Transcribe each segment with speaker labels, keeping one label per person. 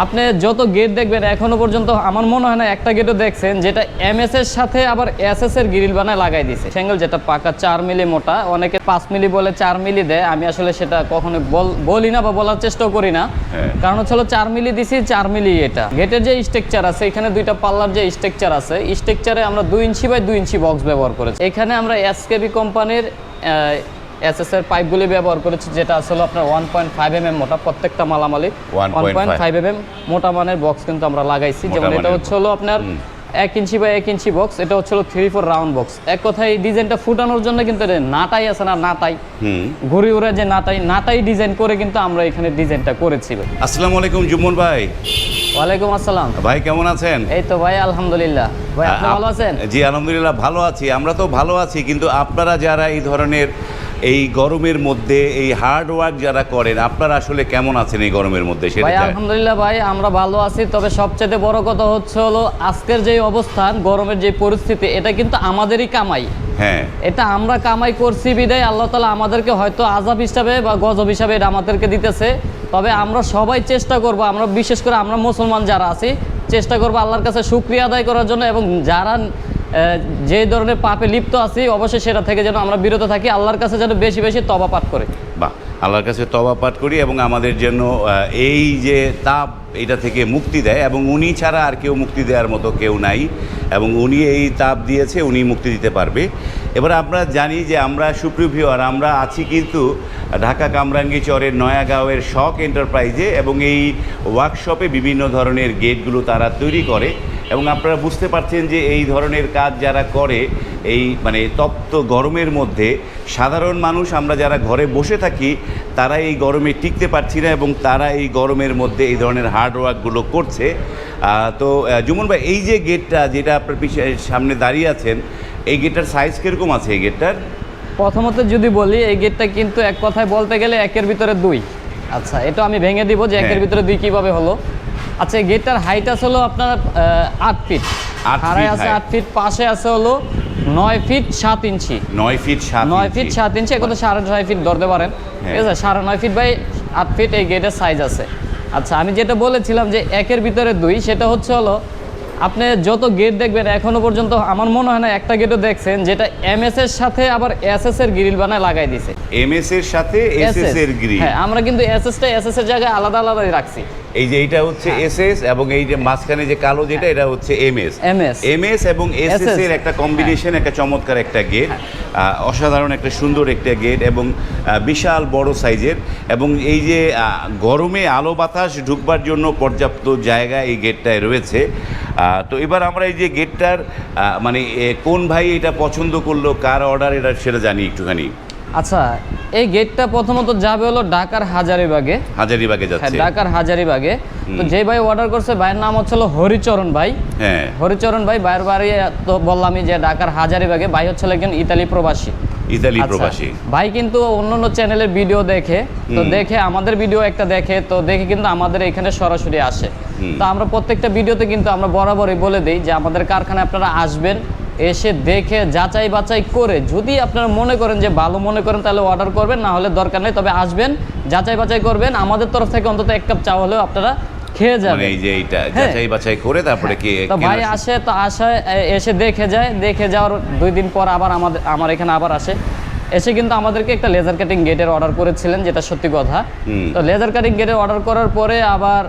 Speaker 1: আপনি যত গেট দেখবেন এখনো পর্যন্ত আমার মনে হয় না একটা গেটও দেখছেন যেটা এমএস এর সাথে আবার এসএস এর গ্রিল বানায় লাগাই দিয়েছে। সিঙ্গেল যেটা পাকা 4 মিলি মোটা, অনেকে 5 মিলি বলে 4 মিলি দেয়, আমি আসলে সেটা কখনো বলি না বা বলার চেষ্টাও করি না। কারণ হচ্ছে 4 মিলি দিছি, 4 মিলি এটা। গেটের যে স্ট্রাকচার আছে এখানে দুইটা পাল্লার যে স্ট্রাকচার আছে, স্ট্রাকচারে আমরা 2 ইঞ্চি বাই 2 ইঞ্চি বক্স ব্যবহার করেছি। এখানে আমরা এসকেবি কোম্পানির এসএস এর পাইপগুলি ব্যবহার করেছি, যেটা আসলে আপনার 1.5 mm মোটা, প্রত্যেকটা মালামালি 1.5 mm মোটা মানের বক্স কিন্তু আমরা লাগাইছি। যেমন এটা হচ্ছে আপনার 1 ইঞ্চি বাই 1 ইঞ্চি বক্স, এটা হচ্ছে 3/4 রাউন্ড বক্স। এক কথায় এই ডিজাইনটা ফুটানোর জন্য কিন্তু নাটাই আছে না, নাটাই ঘুরি উড়ে যে নাটাই ডিজাইন করে কিন্তু আমরা এখানে ডিজাইনটা করেছি।
Speaker 2: আসসালামু আলাইকুম জুমন ভাই।
Speaker 1: ওয়ালাইকুম আসসালাম
Speaker 2: ভাই, কেমন আছেন?
Speaker 1: এই তো ভাই আলহামদুলিল্লাহ। ভাই আপনি ভালো আছেন?
Speaker 2: জি আলহামদুলিল্লাহ ভালো আছি। আমরা তো ভালো আছি, কিন্তু আপনারা যারা এই ধরনের এই গরমের মধ্যে এই হার্ড ওয়ার্ক যারা করেন, আপনারা আসলে কেমন আছেন এই গরমের মধ্যে?
Speaker 1: ভাই আলহামদুলিল্লাহ ভাই আমরা ভালো আছি, তবে সবচেয়ে বড় কথা হচ্ছে আজকের যে অবস্থান, গরমের যে পরিস্থিতি, এটা কিন্তু আমাদেরই কামাই।
Speaker 2: হ্যাঁ,
Speaker 1: এটা আমরা কামাই করছি বিদায় আল্লাহ তাআলা আমাদেরকে হয়তো আযাব হিসাবে বা গজব হিসাবে এটা আমাদেরকে দিতেছে। তবে আমরা সবাই চেষ্টা করব, আমরা বিশেষ করে আমরা মুসলমান যারা আছি চেষ্টা করব আল্লাহর কাছে শুকরিয়া আদায় করার জন্য, এবং যারা যে ধরনের পাপে লিপ্ত আছি অবশ্যই সেটা থেকে যেন আমরা বিরত থাকি, আল্লাহর কাছে যেন বেশি বেশি তওবা পাঠ করি।
Speaker 2: বাহ, আল্লাহর কাছে তওবা পাঠ করি এবং আমাদের জন্য এই যে তাপ এটা থেকে মুক্তি দেয়, এবং উনি ছাড়া আর কেউ মুক্তি দেওয়ার মতো কেউ নাই, এবং উনি এই তাপ দিয়েছে, উনি মুক্তি দিতে পারবে। এবার আমরা জানি যে আমরা সুপ্রিয় ভিউয়ার, আমরা আছি কিন্তু ঢাকা কামরাঙ্গী চরের নয়াগাঁওয়ের শখ এন্টারপ্রাইজে, এবং এই ওয়ার্কশপে বিভিন্ন ধরনের গেটগুলো তারা তৈরি করে। এবং আপনারা বুঝতে পারছেন যে এই ধরনের কাজ যারা করে এই মানে তপ্ত গরমের মধ্যে, সাধারণ মানুষ আমরা যারা ঘরে বসে থাকি তারা এই গরমে টিকতে পারছি না, এবং তারা এই গরমের মধ্যে এই ধরনের হার্ড ওয়ার্কগুলো করছে। তো জুমন ভাই, এই যে গেটটা যেটা আপনার সামনে দাঁড়িয়ে আছেন, এই গেটটার সাইজ কীরকম আছে? এই গেটটার
Speaker 1: প্রথমত যদি বলি, এই গেটটা কিন্তু এক কথায় বলতে গেলে 1-এর ভিতরে 2। আচ্ছা, এটা আমি ভেঙে দিব যে 1-এর ভিতরে 2 কীভাবে হলো। আচ্ছা, এই গেটটার হাইট আছে হলো আপনার 8 ফিট, আড়াই আছে 8 ফিট, পাশে আছে হলো 9 ফিট 7 ইঞ্চি।
Speaker 2: 9 ফিট 7
Speaker 1: ইঞ্চি, এখন তো 6.5 ফিট ধরতে পারেন, ঠিক আছে? 9.5 ফিট বাই 8 ফিট এই গেটের সাইজ আছে। আচ্ছা, আমি যেটা বলেছিলাম যে 1-এর ভিতরে 2, সেটা হচ্ছে আপনি যত গেট দেখবেন এখনো পর্যন্ত আমার মনে হয় না একটা গেটও দেখছেন যেটা এমএস এর সাথে আবার এসএস এর গ্রিল বানায় লাগাই দিয়েছে।
Speaker 2: এমএস এর সাথে এসএস এর গ্রিল,
Speaker 1: হ্যাঁ, আমরা কিন্তু এসএসটা এসএস এর জায়গায় আলাদা আলাদাই রাখছি।
Speaker 2: এই যে এইটা হচ্ছে এসএস, এবং এই যে মাঝখানে যে কালো যেটা, এটা হচ্ছে এমএস এবং এসএস এর একটা কম্বিনেশন, একটা চমৎকার একটা গেট, অসাধারণ একটা সুন্দর একটা গেট, এবং বিশাল বড় সাইজের, এবং এই যে গরমে আলো বাতাস ঢুকবার জন্য পর্যাপ্ত জায়গা এই গেটটায় রয়েছে। তো এবার আমরা এই যে গেটটার মানে কোন ভাই এটা পছন্দ করলো, কার অর্ডার এটা, সেটা জানি একটুখানি।
Speaker 1: আচ্ছা, এই গেটটা প্রথমত যাবে ঢাকার হাজারীবাগে যাচ্ছে। হ্যাঁ, ঢাকার হাজারীবাগে। তো যে ভাই অর্ডার করছে, ভাইয়ের নাম হচ্ছে হরিচরণ ভাই। হ্যাঁ, হরিচরণ ভাই, ভাইয়ের বাড়ি তো বললামই যে ঢাকার হাজারীবাগে। ভাই হচ্ছে একজন ইতালি প্রবাসী। ভাই কিন্তু অন্যান্য চ্যানেলের ভিডিও দেখে, তো দেখে আমাদের ভিডিও একটা দেখে, তো দেখে কিন্তু আমাদের এখানে সরাসরি আসে। তো আমরা প্রত্যেকটা ভিডিওতে কিন্তু আমরা বরাবরই বলে দিই যে আমাদের কারখানায় আপনারা আসবেন, এসে দেখে যাচাই বাছাই করে, যদি আপনারা মনে করেন যে ভালো মনে করেন তাহলে অর্ডার করবেন, না হলে দরকার নেই। তবে আসবেন, যাচাই বাছাই করবেন, আমাদের তরফ থেকে অন্তত 1 কাপ চা হলেও আপনারা খেয়ে যাবেন।
Speaker 2: এই যে এইটা যাচাই বাছাই করে তারপরে কি
Speaker 1: তো ভাই আসে, তো এসে দেখে যায়, দেখে যাওয়ার 2 দিন পর আবার আমার এখানে আবার আসে, এসে কিন্তু আমাদেরকে একটা লেজার কাটিং গেটের অর্ডার করেছিলেন, যেটা সত্যি কথা। তো লেজার কাটিং গেটের অর্ডার করার পরে আবার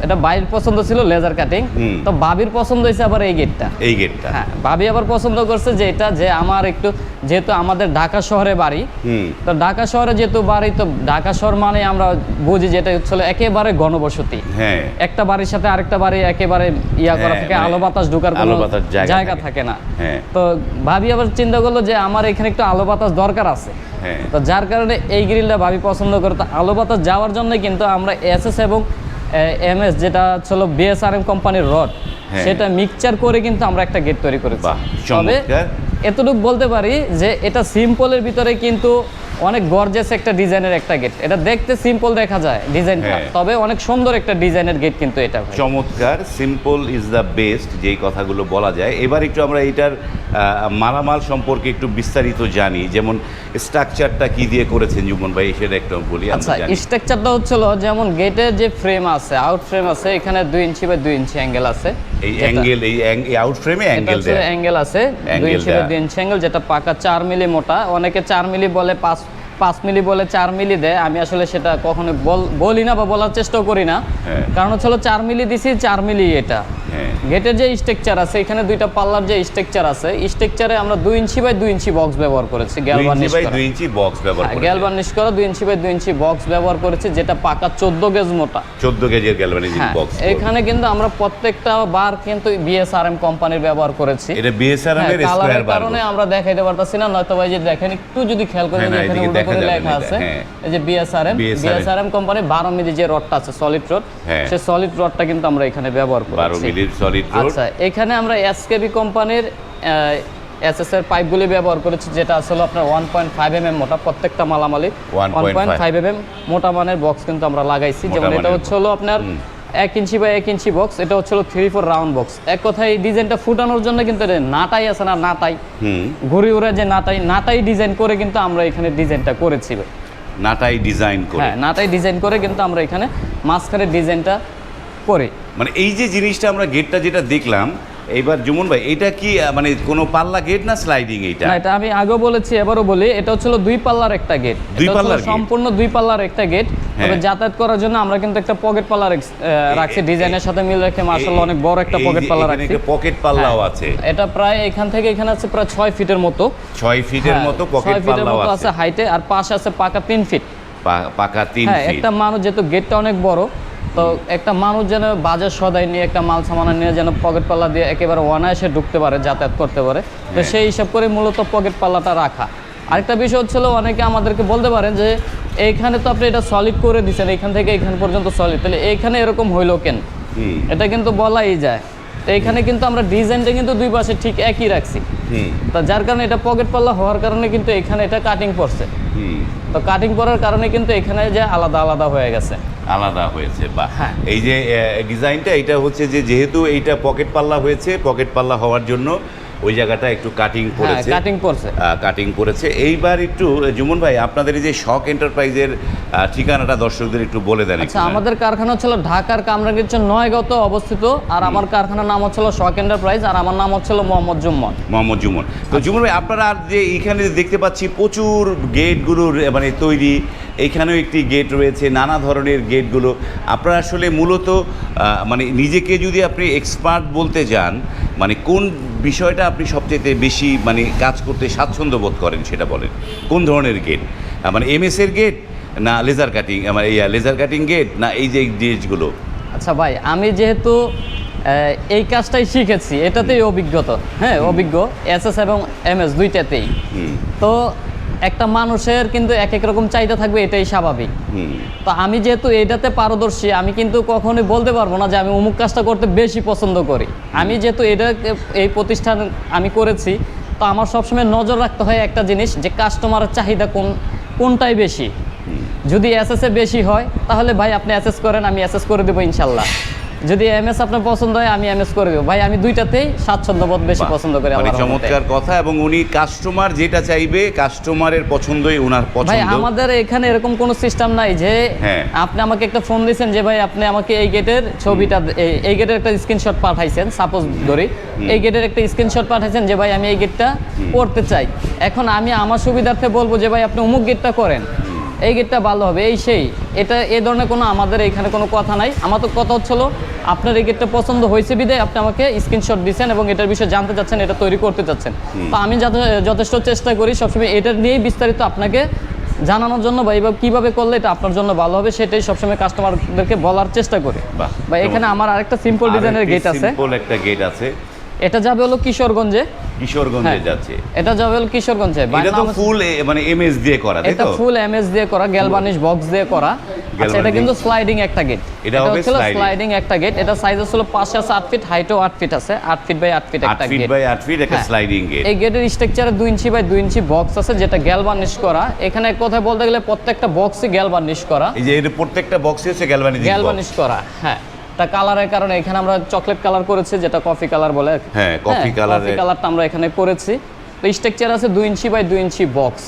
Speaker 1: এটা ভাইয়ের পছন্দ ছিল লেজার কাটিং, তো ভাবির পছন্দ হয়েছে আবার এই গেটটা। হ্যাঁ, ভাবি আবার পছন্দ করছে যে এটা, যে আমার একটু যেহেতু আমাদের ঢাকা শহরে বাড়ি, তো ঢাকা শহরে যেহেতু বাড়ি, তো ঢাকা শহর মানে আমরা বুঝি যেটা হচ্ছে একেবারে ঘনবসতি। একটা বাড়ির সাথে আরেকটা বাড়ি একেবারে করা থেকে আলো বাতাস ঢোকার কোনো জায়গা থাকে না। তো ভাবি আবার চিন্তা করলো যে আমার এখানে একটু আলো বাতাস দরকার আছে, তো যার কারণে এই গ্রিলটা ভাবি পছন্দ করে। তো আলো বাতাস যাওয়ার জন্য কিন্তু আমরা এসএস এবং এমএস, যেটা ছিল বিএসআরএম কোম্পানির রড, সেটা মিক্সচার করে কিন্তু আমরা একটা গেট তৈরি করেছি। তবে এতটুকু বলতে পারি যে এটা সিম্পলের ভিতরে কিন্তু অনেক গর্জিয়াস একটা ডিজাইনের একটা গেট। এটা দেখতে সিম্পল দেখা যায় ডিজাইনটা,
Speaker 2: হ্যাঁ।
Speaker 1: তবে অনেক সুন্দর একটা ডিজাইনের গেট কিন্তু এটা ভাই।
Speaker 2: চমৎকার, সিম্পল ইজ দ্য বেস্ট, যেই কথাগুলো বলা যায়। এবার একটু আমরা এটার মালামাল সম্পর্কে একটু বিস্তারিত জানি, যেমন স্ট্রাকচারটা কি দিয়ে করেছেন জুমন ভাই, সেটা একটু বলি।
Speaker 1: আচ্ছা, স্ট্রাকচারটা হচ্ছিল যেমন গেটের যে ফ্রেম আছে, আউট ফ্রেম আছে, এখানে 2 ইঞ্চি বাই 2 ইঞ্চি অ্যাঙ্গেল আছে।
Speaker 2: এই অ্যাঙ্গেল, এই আউট ফ্রেমে অ্যাঙ্গেল দেয়া,
Speaker 1: অ্যাঙ্গেল আছে 2 ইঞ্চি বাই 2 ইঞ্চি অ্যাঙ্গেল, যেটা পাকা 4 মিলি মোটা। অনেকে 4 মিলি বলে, 5 মিলি বলে, 4 মিলি দেয়। আমি আসলে সেটা কখনো বলি না বা বলার চেষ্টাও করি না, কারণ হচ্ছে 4 মিলি দিছি, 4 মিলি এটা। গেটের যে স্ট্রাকচার আছে, এখানে দুইটা পাল্লার যে স্ট্রাকচার আছে, স্ট্রাকচারে আমরা 2 ইঞ্চি বাই 2 ইঞ্চি বক্স ব্যবহার করেছি, গ্যালভানিশ করা।
Speaker 2: 2 ইঞ্চি বক্স ব্যবহার করেছি,
Speaker 1: গ্যালভানিশ করা 2 ইঞ্চি বাই 2 ইঞ্চি বক্স ব্যবহার করেছি, যেটা পাকা 14 গেজ মোটা।
Speaker 2: 14 গেজের গ্যালভানিজিং বক্স।
Speaker 1: এখানে কিন্তু আমরা প্রত্যেকটা বার কিন্তু বিএসআরএম কোম্পানির ব্যবহার করেছি।
Speaker 2: এটা বিএসআরএম এর স্কয়ার বার
Speaker 1: কারণে আমরা দেখাইতে পারতাছি না, নয়তো ভাই যে দেখেন একটু যদি খেয়াল করেন, এখানে উল্টো করে লেখা আছে এই যে বিএসআরএম কোম্পানি 12 মিলি যে রডটা আছে, সলিড রড, সেই সলিড রডটা কিন্তু আমরা এখানে ব্যবহার করেছি,
Speaker 2: 12 মিলির সলিড রড।
Speaker 1: আচ্ছা, এখানে আমরা এসকেবি কোম্পানির এসএস এর পাইপগুলি ব্যবহার করেছি, যেটা আসলে আপনার 1.5 mm মোটা। প্রত্যেকটা মালামালি 1.5 mm মোটা মানের বক্স কিন্তু আমরা লাগাইছি। যেমন এটা হচ্ছে হলো আপনার 1 ইঞ্চি বাই 1 ইঞ্চি বক্স, এটা হচ্ছে হলো 3/4 রাউন্ড বক্স। এক কথায় এই ডিজাইনটা ফুটানোর জন্য কিন্তু নাটাই আছে না, নাটাই ঘুরি উড়ে যে নাটাই ডিজাইন করে কিন্তু আমরা এখানে ডিজাইনটা করেছি।
Speaker 2: নাটাই ডিজাইন করে,
Speaker 1: হ্যাঁ, নাটাই ডিজাইন করে কিন্তু আমরা এখানে মাঝখানে ডিজাইনটা করি।
Speaker 2: মানে এই যে জিনিসটা আমরা গেটটা যেটা দেখলাম, এইবার জুমন ভাই এটা কি মানে কোনো পাল্লা গেট না স্লাইডিং? এইটা
Speaker 1: না, এটা আমি আগেও বলেছি, এবারও বলি, এটা হচ্ছে 2 পাল্লার একটা গেট।
Speaker 2: 2 পাল্লার গেট,
Speaker 1: সম্পূর্ণ 2 পাল্লার একটা গেট। তবে যাতায়াত করার জন্য আমরা কিন্তু একটা পকেট পাল্লা রাখছি, ডিজাইনের সাথে মিল রেখে। মাশাআল্লাহ অনেক বড় একটা পকেট পাল্লা রাখছি।
Speaker 2: পকেট পাল্লাও আছে,
Speaker 1: এটা প্রায় এখান থেকে এখানে আছে প্রায় 6 ফিটের মতো,
Speaker 2: 6 ফিটের মতো পকেট পাল্লাও
Speaker 1: আছে হাইটে। আর পাশে আছে পাকা 3 ফিট,
Speaker 2: পাকা 3 ফিট।
Speaker 1: একটা মানুষ, যেহেতু গেটটা অনেক বড়, তো একটা মানুষ যেন বাজার সদাই নিয়ে, একটা মাল সামান নিয়ে যেন পকেট পাল্লা দিয়ে একেবারে অনায়াসে ঢুকতে পারে, যাতায়াত করতে পারে, তো সেই হিসাব করে মূলত পকেট পাল্লাটা রাখা। আরেকটা বিষয় হচ্ছিল, অনেকে আমাদেরকে বলতে পারেন যে এইখানে তো আপনি এটা সলিড করে দিচ্ছেন, এখান থেকে এখান পর্যন্ত সলিড, তাহলে এইখানে এরকম হইলো কেন? এটা কিন্তু বলাই যায়। তো এখানে কিন্তু আমরা ডিজাইনটা কিন্তু 2 পাশে ঠিক একই রাখছি, তো যার কারণে এটা পকেট পাল্লা হওয়ার কারণে কিন্তু এখানে এটা কাটিং পড়ছে। তো কাটিং করার কারণে কিন্তু এখানে যে আলাদা আলাদা হয়ে গেছে,
Speaker 2: আলাদা হয়েছে। বা এই যে ডিজাইনটা, এটা হচ্ছে যে যেহেতু এইটা পকেট পাল্লা হয়েছে, পকেট পাল্লা হওয়ার জন্য ওই জায়গাটা একটু কাটিং পড়েছে, কাটিং পড়েছে। এইবার একটু জুমন ভাই, আপনাদের এই যে শখ এন্টারপ্রাইজের ঠিকানাটা দর্শকদের একটু বলে দেন।
Speaker 1: আচ্ছা, আমাদের কারখানা হচ্ছিল ঢাকার কামরাঙ্গীরচর 9 অবস্থিত, আর আমার কারখানার নাম হচ্ছিল শখ এন্টারপ্রাইজ, আর আমার নাম হচ্ছিল মোহাম্মদ জুম্মন। তো জুমন ভাই, আপনারা আর যে এইখানে দেখতে পাচ্ছি প্রচুর গেটগুলোর মানে তৈরি, এইখানেও একটি গেট রয়েছে, নানা ধরনের গেটগুলো। আপনারা আসলে মূলত মানে নিজেকে যদি আপনি এক্সপার্ট বলতে যান, মানে কোন বিষয়টা আপনি সবচেয়ে বেশি মানে কাজ করতে স্বাচ্ছন্দ্য বোধ করেন, সেটা বলেন। কোন ধরনের গেট, মানে এমএস এর গেট না লেজার কাটিং, আমার লেজার কাটিং গেট না এই যে জিনিসগুলো? আচ্ছা ভাই, আমি যেহেতু এই কাজটাই শিখেছি, এটাতেই অভিজ্ঞতা, হ্যাঁ অভিজ্ঞ, এসএস এবং এমএস দুইটাতেই। তো একটা মানুষের কিন্তু এক এক রকম চাহিদা থাকবে, এটাই স্বাভাবিক। তো আমি যেহেতু এটাতে পারদর্শী, আমি কিন্তু কখনোই বলতে পারবো না যে আমি অমুক কাজটা করতে বেশি পছন্দ করি। আমি যেহেতু এই প্রতিষ্ঠান আমি করেছি, তো আমার সবসময় নজর রাখতে হয় একটা জিনিস, যে কাস্টমারের চাহিদা কোনটাই বেশি। যদি এসএস এ বেশি হয়, তাহলে ভাই আপনি এসএস করেন, আমি এসএস করে দেবো ইনশাল্লাহ। যদি এমএস আপনার পছন্দ হয়, আমি এমএস করে দেবো। ভাই আমি দুইটাতেই স্বাচ্ছন্দ্যবোধ বেশি পছন্দ করি।
Speaker 2: মানে চমৎকার কথা। এবং উনি কাস্টমার যেটা চাইবে, কাস্টমারের পছন্দই ওনার পছন্দ।
Speaker 1: ভাই আমাদের এখানে এরকম কোনো সিস্টেম নাই যে আপনি আমাকে একটা ফোন দিয়েছেন যে ভাই আপনি আমাকে এই গেটের ছবিটা, এই গেটের একটা স্ক্রিনশট পাঠাইছেন, সাপোজ ধরি এই গেটের একটা স্ক্রিনশট পাঠাইছেন যে ভাই আমি এই গেটটা করতে চাই। এখন আমি আমার সুবিধার্থে বলবো যে ভাই আপনি অমুক গেটটা করেন, এই গেটটা ভালো হবে, এই সেই, এটা এই ধরনের কোনো আমাদের এখানে কোনো কথা নাই। আমার তো কথা হচ্ছিল আপনার এই গেটটা পছন্দ হয়েছে বিধায় আপনি আমাকে স্ক্রিনশট দিচ্ছেন এবং এটার বিষয়ে জানতে চাচ্ছেন, এটা তৈরি করতে চাচ্ছেন। তো আমি যথেষ্ট চেষ্টা করি সবসময় এটা নিয়েই বিস্তারিত আপনাকে জানানোর জন্য, বা এইভাবে কীভাবে করলে এটা আপনার জন্য ভালো হবে, সেটাই সবসময় কাস্টমারদেরকে বলার চেষ্টা করি। বা এখানে আমার আরেকটা সিম্পল ডিজাইনের গেট আছে,
Speaker 2: সিম্পল একটা গেট আছে,
Speaker 1: এটা যাবে হলো কিশোরগঞ্জে
Speaker 2: যাচ্ছে।
Speaker 1: এটা যাবে হলো কিশোরগঞ্জে।
Speaker 2: এটা তো ফুল মানে এমএস দিয়ে করা, তাই তো?
Speaker 1: এটা ফুল এমএস দিয়ে করা, গ্যালভানিশ বক্স দিয়ে করা। আচ্ছা, এটা কিন্তু স্লাইডিং একটা গেট।
Speaker 2: এটা হবে
Speaker 1: স্লাইডিং একটা গেট। এটা সাইজ হলো পাশে আছে 8 ফিট, হাইটও 8 ফিট আছে। 8 ফিট বাই 8 ফিট একটা
Speaker 2: 8 ফিট
Speaker 1: গেট।
Speaker 2: বাই 8 ফিট একটা স্লাইডিং গেট।
Speaker 1: এই গেটের স্ট্রাকচারে 2 ইঞ্চি বাই 2 ইঞ্চি বক্স আছে, যেটা গ্যালভানিশ করা। এখানে এক কথায় বলতে গেলে প্রত্যেকটা বক্সই গ্যালভানিশ করা।
Speaker 2: এই যে এর প্রত্যেকটা বক্সে হচ্ছে
Speaker 1: গ্যালভানিশ করা। হ্যাঁ, এটা কালারের কারণে এখানে আমরা চকলেট কালার করেছি, যেটা কফি কালার বলে।
Speaker 2: হ্যাঁ, কফি
Speaker 1: কালারটা আমরা এখানে করেছি। তো স্ট্রাকচার আছে 2 ইঞ্চি বাই 2 ইঞ্চি বক্স,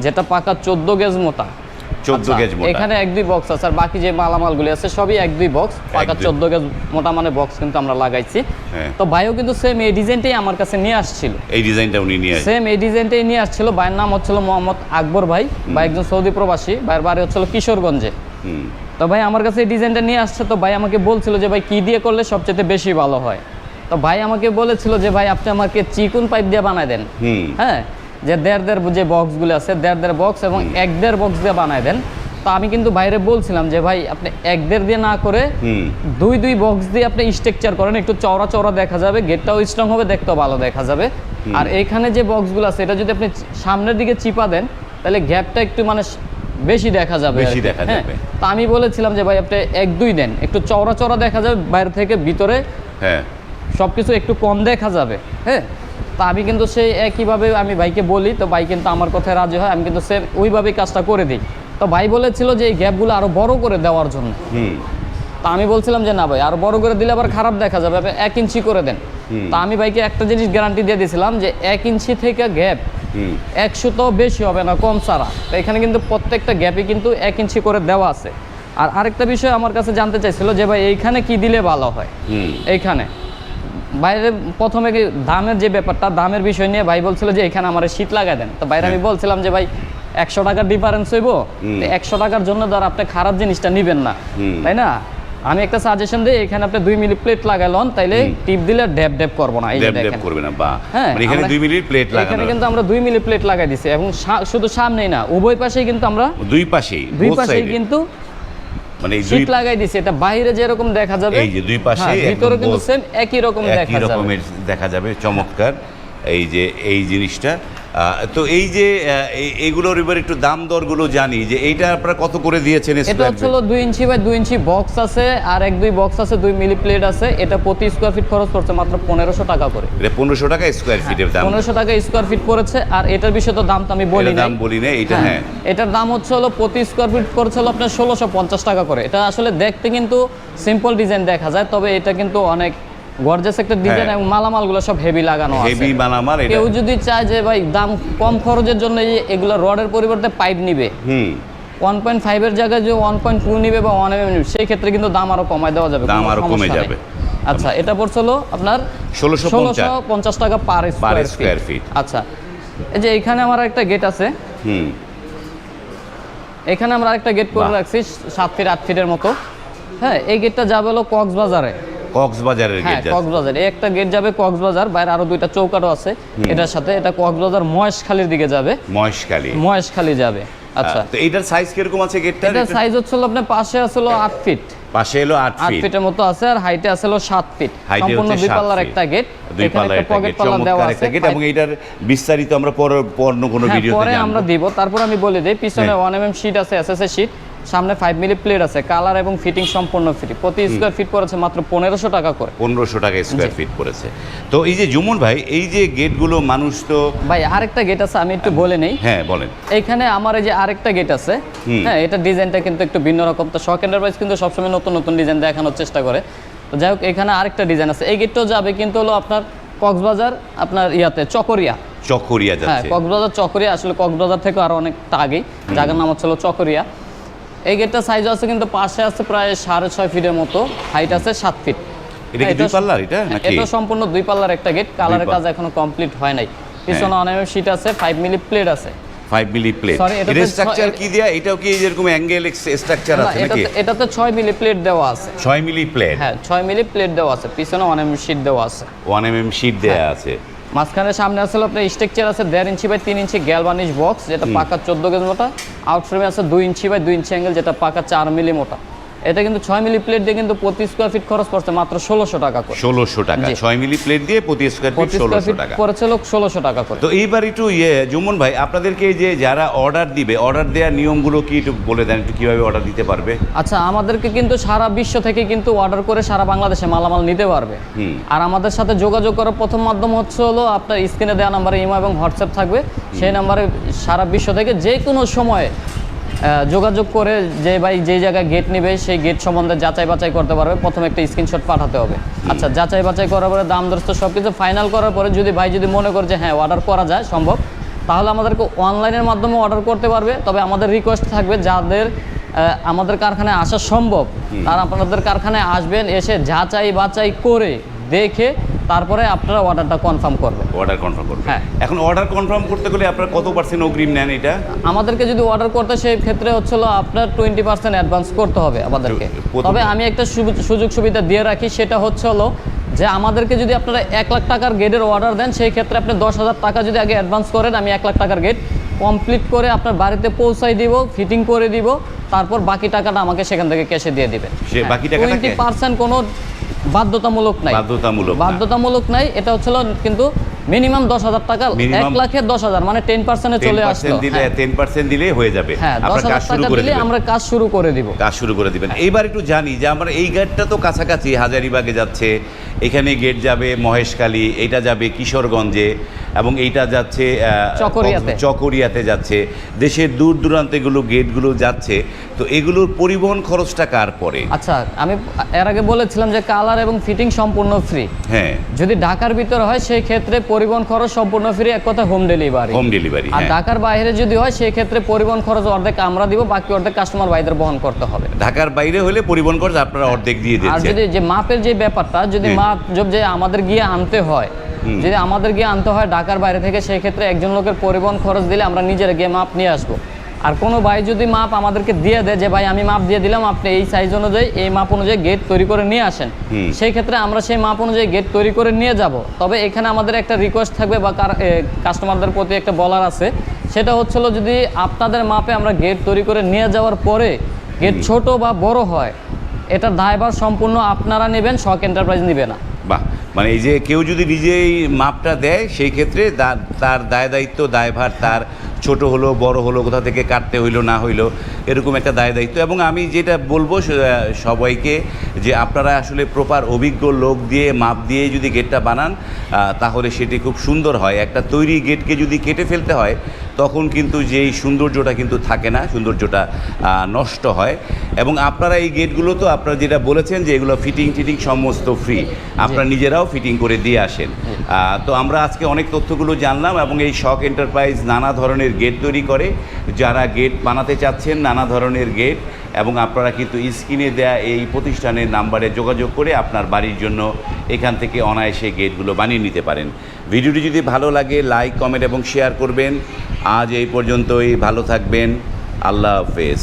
Speaker 1: যেটা পাকা 14 গেজ মোটা।
Speaker 2: 14 গেজ মোটা।
Speaker 1: এখানে 1-2 বক্স আছে, আর বাকি যে মালামালগুলি আছে সবই 1-2 বক্স। পাকা 14 গেজ মোটা মানে বক্স কিন্তু আমরা লাগাইছি। তো ভাইও কিন্তু সেম এই ডিজাইনটাই আমার কাছে নিয়ে আসছিল।
Speaker 2: এই ডিজাইনটা উনি নিয়ে আসছে।
Speaker 1: সেম এই ডিজাইনটাই নিয়ে আসছিল। ভাইয়ের নাম হচ্ছিল মোহাম্মদ আকবর ভাই, ভাই একজন সৌদি প্রবাসী। ভাইয়ের বাড়ি হচ্ছিল কিশোরগঞ্জে। তো ভাই আমার কাছে এই ডিজাইনটা নিয়ে আসছে। তো ভাই আমাকে বলছিল যে ভাই কি দিয়ে করলে সবচেয়ে বেশি ভালো হয়। তো ভাই আমাকে বলেছিল যে ভাই আপনি আমাকে চিকন পাইপ দিয়ে বানায় দেন। হ্যাঁ, যে 1.5 যে বক্সগুলো আছে 1.5 বক্স এবং 1.5 বক্স দিয়ে বানায় দেন। তো আমি কিন্তু বাইরে বলছিলাম যে ভাই আপনি 1.5 দিয়ে না করে 2 বক্স দিয়ে আপনি স্ট্রাকচার করেন, একটু চওড়া চওড়া দেখা যাবে, গেটটাও স্ট্রং হবে, দেখতেও ভালো দেখা যাবে। আর এখানে যে বক্সগুলো আছে এটা যদি আপনি সামনের দিকে চিপা দেন তাহলে গ্যাপটা একটু মানে বেশি দেখা যাবে। তো আমি বলেছিলাম যে ভাই আপনি 1-2 দেন, একটু চওড়া চওড়া দেখা যাবে বাইরে থেকে ভিতরে। হ্যাঁ, সবকিছু একটু কম দেখা যাবে। হ্যাঁ, তা আমি কিন্তু সেই একইভাবে আমি ভাইকে বলি। তো ভাই কিন্তু আমার কথায় রাজি হয়, আমি কিন্তু সেম ওইভাবেই কাজটা করে দিই। তো ভাই বলেছিল যে এই গ্যাপগুলো আরো বড় করে দেওয়ার জন্য। তা আমি বলছিলাম যে না ভাই, আরো বড় করে দিলে আবার খারাপ দেখা যাবে, আপনি 1 ইঞ্চি করে দেন। তা আমি ভাইকে একটা জিনিস গ্যারান্টি দিয়ে দিয়েছিলাম যে 1 ইঞ্চি থেকে গ্যাপ 100 তো বেশি হবে না, কম ছাড়া। তো এখানে কিন্তু প্রত্যেকটা গ্যাপে কিন্তু 1 ইঞ্চি করে দেওয়া আছে। আর আরেকটা বিষয় আমার কাছে জানতে চাইছিল যে ভাই এইখানে কি দিলে ভালো হয়। এইখানে বাইরে প্রথমে কি দামের যে ব্যাপারটা, দামের বিষয় নিয়ে ভাই বলছিল যে এখানে আমার শীট লাগাই দেন। তো বাইরে আমি বলছিলাম যে ভাই 100 টাকার ডিফারেন্স হইব, 100 টাকার জন্য ধর আপনি খারাপ জিনিসটা নিবেন না, তাই না? আমি একটা সাজেশন দিই, এখানে আপনি 2 মিলি প্লেট লাগাইলন, তাইলে টিপ দিলে ড্যাব ড্যাব করব না। এই যে দেখেন
Speaker 2: করবে না, বা মানে এখানে 2 মিলি প্লেট লাগানো।
Speaker 1: এখানে কিন্তু আমরা 2 মিলি প্লেট লাগাই দিছি, এবং শুধু সামনেই না, উভয় পাশেই কিন্তু আমরা
Speaker 2: দুই পাশেই
Speaker 1: কিন্তু মানে শীট লাগাই দিছি। এটা বাইরে যেরকম দেখা যাবে,
Speaker 2: এই যে দুই পাশে
Speaker 1: ভিতরে কিন্তু সেম একই রকম
Speaker 2: দেখা যাবে। চমৎকার এই যে এই জিনিসটা। তো এই যে এইগুলোর এবার একটু দাম দরগুলো জানি, যে এইটা আপনারা কত করে দিয়েছেন?
Speaker 1: এটা হচ্ছিল 2 ইঞ্চি বাই 2 ইঞ্চি বক্স আছে, আর 1-2 বক্স আছে, 2 মিলি প্লেট আছে। এটা প্রতি স্কয়ার ফিট খরচ পড়ছে মাত্র 1500 টাকা করে।
Speaker 2: এটা 1500 টাকা স্কয়ার ফিটের দাম,
Speaker 1: 1500 টাকা স্কয়ার ফিট পড়েছে। আর এটার বিষয়ে তো দাম তো আমি বলি না,
Speaker 2: এটা হ্যাঁ,
Speaker 1: এটার দাম হচ্ছে হলো প্রতি স্কয়ার ফিট পড়ছে হলো আপনার 1650 টাকা করে। এটা আসলে দেখতে কিন্তু সিম্পল ডিজাইন দেখা যায়, তবে এটা কিন্তু অনেক গর্জিয়াস একটা ডিজাইন, এবং মালামালগুলো সব হেভি লাগানো আছে,
Speaker 2: হেভি মালামাল।
Speaker 1: কেউ যদি চায় যে ভাই দাম কম খরচের জন্য এগুলো রডের পরিবর্তে পাইপ নিবে, 1.5 এর জায়গায় যে 1.2 নিবে বা 1 mm নিবে, সেই ক্ষেত্রে কিন্তু দাম আরো কমায় দেওয়া যাবে,
Speaker 2: দাম আরো কমে যাবে।
Speaker 1: আচ্ছা, এটা পড়ছিল আপনার 1650 টাকা পার স্কয়ার ফিট। আচ্ছা, এই যে এখানে আমার একটা গেট আছে, এখানে আমরা একটা গেট করে রাখছি 7 ফিট 8 ফিটের মতো। হ্যাঁ, এই গেটটা যাবে হলো কক্সবাজারের গেট। কক্সবাজার এই একটা গেট যাবে কক্সবাজার, বাইরে আরো 2টা চৌকাঠও আছে এটার সাথে। এটা কক্সবাজার মহেশখালীর দিকে যাবে, মহেশখালী যাবে। আচ্ছা,
Speaker 2: তো এটার সাইজ কিরকম আছে গেটটার?
Speaker 1: এটার সাইজ হচ্ছিল আপনার পাশে আছিল 8 ফিট,
Speaker 2: পাশে হলো 8
Speaker 1: ফিটের মতো আছে, আর হাইটে আছিল 7 ফিট। সম্পূর্ণ 2 পাল্লার একটা গেট,
Speaker 2: এখানে একটা পকেট পাল্লা দেওয়া আছে এবং এটার বিস্তারিত আমরা পরে কোনো ভিডিওতে
Speaker 1: পরে আমরা দিব। তারপর আমি বলে দেই, পিছনে 1 mm শীট আছে, এসএসএ শীট, সামনে 5 মিলি প্লেট আছে, কালার এবং ফিটিং সম্পূর্ণ ফ্রি। প্রতি স্কয়ার ফিট পড়েছে মাত্র 1500 টাকা করে,
Speaker 2: 1500 টাকা স্কয়ার ফিট পড়েছে। তো এই যে জুমুন ভাই, এই যে গেটগুলো মানুষ তো
Speaker 1: ভাই আরেকটা গেট আছে, আমি একটু বলে নেই।
Speaker 2: হ্যাঁ বলেন।
Speaker 1: এইখানে আমার এই যে আরেকটা গেট আছে, হ্যাঁ, এটা ডিজাইনটা কিন্তু একটু ভিন্ন রকম। তো শক এন্টারপ্রাইজ কিন্তু সবসময় নতুন নতুন ডিজাইন দেখানোর চেষ্টা করে। তো যাই হোক, এখানে আরেকটা ডিজাইন আছে। এই গেটটাও যাবে কিন্তু হলো আপনার কক্সবাজার, আপনার চকরিয়া যাচ্ছে। হ্যাঁ, কক্সবাজার চকরিয়া, আসলে কক্সবাজার থেকে আরো অনেকটা আগে, জায়গার নাম হচ্ছে চকরিয়া। এই গেটটা সাইজ আছে কিন্তু পাশে আছে প্রায় 6.5 ফিটের মতো, হাইট আছে 7 ফিট।
Speaker 2: এটা কি 2 পাল্লার? এটা
Speaker 1: সম্পূর্ণ 2 পাল্লার একটা গেট, কালারের কাজ এখনো কমপ্লিট হয় নাই। পিছনে 1 mm শীট আছে, 5 মিলি প্লেট আছে।
Speaker 2: 5 মিলি প্লেট। এর স্ট্রাকচার কি দেয়া? এটাও কি এরকম অ্যাঙ্গেল স্ট্রাকচার আছে নাকি?
Speaker 1: এটাতে 6 মিলি প্লেট দেওয়া আছে।
Speaker 2: 6 মিলি প্লেট?
Speaker 1: হ্যাঁ, 6 মিলি প্লেট দেওয়া আছে। পিছনে 1 mm শীট দেওয়া আছে।
Speaker 2: 1 mm শীট দেয়া আছে।
Speaker 1: মাঝখানে সামনে আসলে আপনার স্ট্রাকচার আছে 1.5 ইঞ্চি বাই 3 ইঞ্চি গ্যালভানিশ বক্স, যেটা পাকা 14 গেজ মোটা। আউট ফ্রেমে আছে 2 ইঞ্চি বাই 2 ইঞ্চি অ্যাঙ্গেল, যেটা পাকা 4 মিলি মোটা। এটা কিন্তু 6 মিলি প্লেট দিয়ে কিন্তু প্রতি স্কোয়ার ফিট খরচ পড়ছে মাত্র 1600 টাকা করে।
Speaker 2: 1600 টাকা, 6 মিলি প্লেট দিয়ে প্রতি স্কোয়ার ফিট 1600 টাকা
Speaker 1: পড়েছিল 1600 টাকা করে।
Speaker 2: তো এইবার একটু জুমন ভাই, আপনাদেরকে যে যারা অর্ডার দিবে, অর্ডার দেওয়ার নিয়মগুলো কি একটু বলে দেন, একটু কিভাবে অর্ডার দিতে পারবে?
Speaker 1: আচ্ছা, আমাদেরকে কিন্তু সারা বিশ্ব থেকে কিন্তু অর্ডার করে সারা বাংলাদেশে মালামাল নিতে পারবে। আর আমাদের সাথে যোগাযোগ করার প্রথম মাধ্যম হচ্ছে হলো আপনার স্ক্রিনে দেওয়া নাম্বারে ইমো এবং হোয়াটসঅ্যাপ থাকবে, সেই নাম্বারে সারা বিশ্ব থেকে যে কোনো সময়ে যোগাযোগ করে যে ভাই যে জায়গায় গেট নেবে সেই গেট সম্বন্ধে যাচাই বাছাই করতে পারবে। প্রথমে একটা স্ক্রিনশট পাঠাতে হবে। আচ্ছা, যাচাই বাছাই করার পরে দাম দরস্ত সব কিছু ফাইনাল করার পরে যদি ভাই যদি মনে করে যে হ্যাঁ অর্ডার করা যায় সম্ভব, তাহলে আমাদেরকে অনলাইনের মাধ্যমে অর্ডার করতে পারবে। তবে আমাদের রিকোয়েস্ট থাকবে যাদের আমাদের কারখানায় আসা সম্ভব তারা আপনাদের কারখানায় আসবেন, এসে যাচাই বাছাই করে দেখে তারপরে আপনারা অর্ডারটা কনফার্ম করবেন।
Speaker 2: অর্ডার কনফার্ম করবেন।
Speaker 1: হ্যাঁ,
Speaker 2: এখন অর্ডার কনফার্ম করতে গেলে আপনারা কত % অগ্রিম নেন? এটা
Speaker 1: আমাদেরকে যদি অর্ডার করতে সেই ক্ষেত্রে হচ্ছিল আপনার 20% অ্যাডভান্স করতে হবে আমাদেরকে। তবে আমি একটা সুযোগ সুবিধা দিয়ে রাখি, সেটা হচ্ছে হলো যে আমাদেরকে যদি আপনারা 1 লাখ টাকার গেটের অর্ডার দেন সেই ক্ষেত্রে আপনি 10,000 টাকা যদি আগে অ্যাডভান্স করেন, আমি 1 লাখ টাকার গেট কমপ্লিট করে আপনার বাড়িতে পৌঁছাই দিব, ফিটিং করে দিব, তারপর বাকি টাকাটা আমাকে সেখান থেকে ক্যাশে দিয়ে দিবেন।
Speaker 2: সে বাকি টাকাটা
Speaker 1: 20% কোনো বাধ্যতামূলক নাই, বাধ্যতামূলক নাই। এটা হচ্ছিল কিন্তু মিনিমাম 10,000 টাকা, 1 লাখে 10,000 মানে 10% চলে আসলো।
Speaker 2: 10% দিলে হয়ে যাবে।
Speaker 1: হ্যাঁ, 10,000 টাকা দিলে আমরা কাজ শুরু করে দিব।
Speaker 2: কাজ শুরু করে দিবেন। এইবার একটু জানি যে আমরা এই গেটটা তো কাছাকাছি হাজারীবাগে যাচ্ছে, এখানে গেট যাবে মহেশখালী, এটা যাবে কিশোরগঞ্জে এবং এইটা যাচ্ছে চকরিয়াতে যাচ্ছে, দেশের দূর দূরান্তেগুলো গেটগুলো যাচ্ছে। তো এগুলোর পরিবহন খরচটা কার পড়ে?
Speaker 1: আচ্ছা, আমি এর আগে বলেছিলাম যে কালার এবং ফিটিং সম্পূর্ণ ফ্রি।
Speaker 2: হ্যাঁ,
Speaker 1: যদি ঢাকার ভিতরে হয় সেই ক্ষেত্রে পরিবহন খরচ সম্পূর্ণ ফ্রি, এক কথা হোম ডেলিভারি। আর ঢাকার বাইরে যদি হয় সেই ক্ষেত্রে পরিবহন খরচ অর্ধেক আমরা দিব, বাকি অর্ধেক কাস্টমার ভাইদের বহন করতে হবে।
Speaker 2: ঢাকার বাইরে হলে পরিবহন খরচ আপনারা অর্ধেক দিয়ে দিচ্ছেন।
Speaker 1: আর যদি যে মাপের যে ব্যাপারটা, যদি মাপ যে আমাদের গিয়ে আনতে হয়, যদি আমাদের গিয়ে আনতে হয় ঢাকার বাইরে থেকে, সেই ক্ষেত্রে একজন লোকের পরিবহন খরচ দিলে আমরা নিজেরা গিয়ে মাপ নিয়ে আসবো। আর কোনো ভাই যদি মাপ আমাদেরকে দিয়ে দেয় যে ভাই আমি মাপ দিয়ে দিলাম, আপনি এই সাইজ অনুযায়ী এই মাপ অনুযায়ী গেট তৈরি করে নিয়ে আসেন, সেই ক্ষেত্রে আমরা সেই মাপ অনুযায়ী গেট তৈরি করে নিয়ে যাব। তবে এখানে আমাদের একটা রিকোয়েস্ট থাকবে বা কাস্টমারদের প্রতি একটা বলার আছে, সেটা হচ্ছিল যদি আপনাদের মাপে আমরা গেট তৈরি করে নিয়ে যাওয়ার পরে গেট ছোট বা বড় হয়, এটার দায়ভার সম্পূর্ণ আপনারা নেবেন, শখ এন্টারপ্রাইজ নেবে না।
Speaker 2: বাহ, মানে এই যে কেউ যদি নিজেই মাপটা দেয় সেই ক্ষেত্রে তার দায়িত্ব দায়ভার তার, ছোট হলো বড় হলো, কোথা থেকে কাটতে হইলো না হইলো, এরকম একটা দায়িত্ব। এবং আমি যেটা বলবো সবাইকে যে আপনারা আসলে প্রপার অভিজ্ঞ লোক দিয়ে মাপ দিয়ে যদি গেটটা বানান তাহলে সেটি খুব সুন্দর হয়। একটা তৈরি গেটকে যদি কেটে ফেলতে হয় তখন কিন্তু যেই সৌন্দর্যটা কিন্তু থাকে না, সৌন্দর্যটা নষ্ট হয়। এবং আপনারা এই গেটগুলো তো আপনারা যেটা বলেছেন যে এগুলো ফিটিং সমস্ত ফ্রি, আপনারা নিজেরাও ফিটিং করে দিয়ে আসেন। তো আমরা আজকে অনেক তথ্যগুলো জানলাম এবং এই শখ এন্টারপ্রাইজ নানা ধরনের গেট তৈরি করে, যারা গেট বানাতে চাচ্ছেন নানা ধরনের গেট, এবং আপনারা কিন্তু স্ক্রিনে দেয়া এই প্রতিষ্ঠানের নাম্বারে যোগাযোগ করে আপনার বাড়ির জন্য এখান থেকে অনায়াসে গেটগুলো বানিয়ে নিতে পারেন। ভিডিওটি যদি ভালো লাগে লাইক, কমেন্ট এবং শেয়ার করবেন। আজ এই পর্যন্তই, ভালো থাকবেন, আল্লাহ হাফেজ।